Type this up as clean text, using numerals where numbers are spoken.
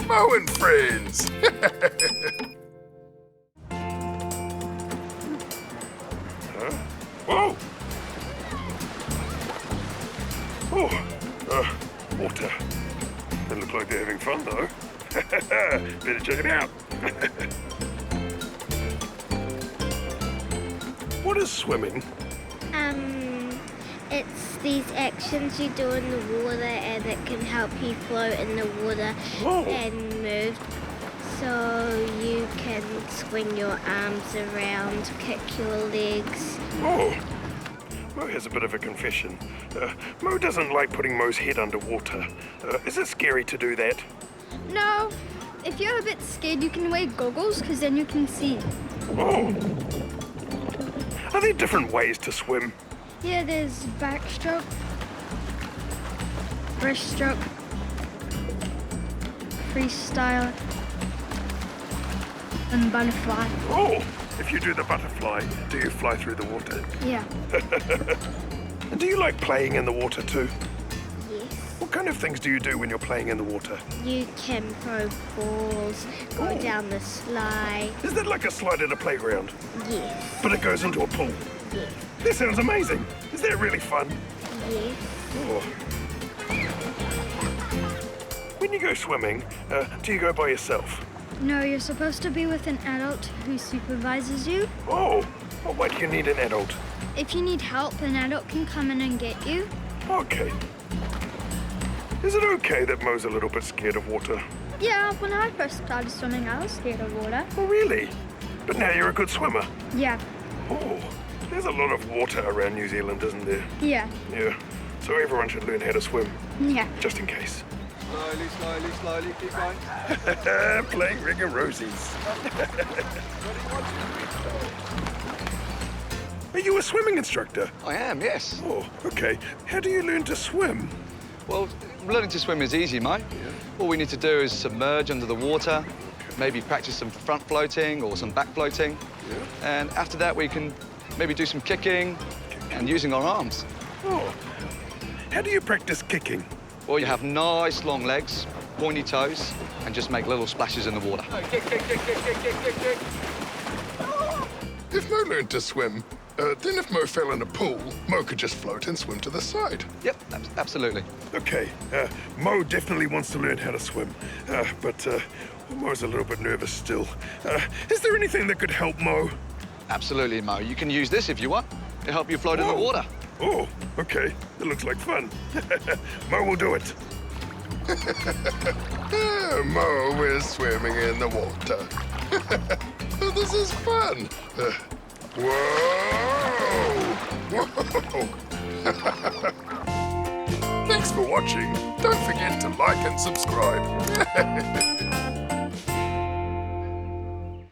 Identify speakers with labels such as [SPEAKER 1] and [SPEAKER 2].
[SPEAKER 1] Mo and friends. Huh? Whoa! Oh, water. They look like they're having fun though. Better check it out. What is swimming?
[SPEAKER 2] It's these actions you do in the water and it can help you float in the water and move. So you can swing your arms around, kick your legs.
[SPEAKER 1] Oh, Mo has a bit of a confession. Mo doesn't like putting Mo's head underwater. Is it scary to do that?
[SPEAKER 3] No, if you're a bit scared, you can wear goggles because then you can see.
[SPEAKER 1] Oh. Are there different ways to swim?
[SPEAKER 3] Yeah, there's backstroke, breaststroke, freestyle, and butterfly.
[SPEAKER 1] Oh, if you do the butterfly, do you fly through the water?
[SPEAKER 3] Yeah.
[SPEAKER 1] And do you like playing in the water too?
[SPEAKER 2] Yes.
[SPEAKER 1] What kind of things do you do when you're playing in the water?
[SPEAKER 2] You can throw balls, go down the slide.
[SPEAKER 1] Is that like a slide at a playground?
[SPEAKER 2] Yes.
[SPEAKER 1] But it goes into a pool?
[SPEAKER 2] Yes.
[SPEAKER 1] That sounds amazing. Is that really fun?
[SPEAKER 2] Yes.
[SPEAKER 1] Oh. When you go swimming, do you go by yourself?
[SPEAKER 3] No, you're supposed to be with an adult who supervises you.
[SPEAKER 1] Oh, well, why do you need an adult?
[SPEAKER 3] If you need help, an adult can come in and get you.
[SPEAKER 1] Okay. Is it okay that Mo's a little bit scared of water?
[SPEAKER 3] Yeah, when I first started swimming, I was scared of water.
[SPEAKER 1] Oh, really? But now you're a good swimmer.
[SPEAKER 3] Yeah.
[SPEAKER 1] Oh, there's a lot of water around New Zealand, isn't there?
[SPEAKER 3] Yeah.
[SPEAKER 1] Yeah. So everyone should learn how to swim,
[SPEAKER 3] Yeah.
[SPEAKER 1] just in case.
[SPEAKER 4] Slowly, slowly, slowly, keep going.
[SPEAKER 1] Playing rigorosies. Are you a swimming instructor?
[SPEAKER 4] I am, yes.
[SPEAKER 1] Oh, okay. How do you learn to swim?
[SPEAKER 4] Well, learning to swim is easy, mate. All we need to do is submerge under the water, maybe practice some front floating or some back floating. And after that, we can maybe do some kicking and using our arms.
[SPEAKER 1] Oh, how do you practice kicking?
[SPEAKER 4] Well, you have nice long legs, pointy toes, and just make little splashes in the water. Kick, kick, kick, kick, kick, kick, kick, kick.
[SPEAKER 1] If Mo learned to swim, then if Mo fell in a pool, Mo could just float and swim to the side.
[SPEAKER 4] Yep, absolutely.
[SPEAKER 1] Okay, Mo definitely wants to learn how to swim, but Mo's a little bit nervous still. Is there anything that could help Mo?
[SPEAKER 4] Absolutely, Mo. You can use this if you want to help you float in the
[SPEAKER 1] Whoa.
[SPEAKER 4] water.
[SPEAKER 1] Oh, okay. It looks like fun. Mo will do it. Mo is swimming in the water. This is fun. Whoa! Whoa! Thanks for watching. Don't forget to like and subscribe.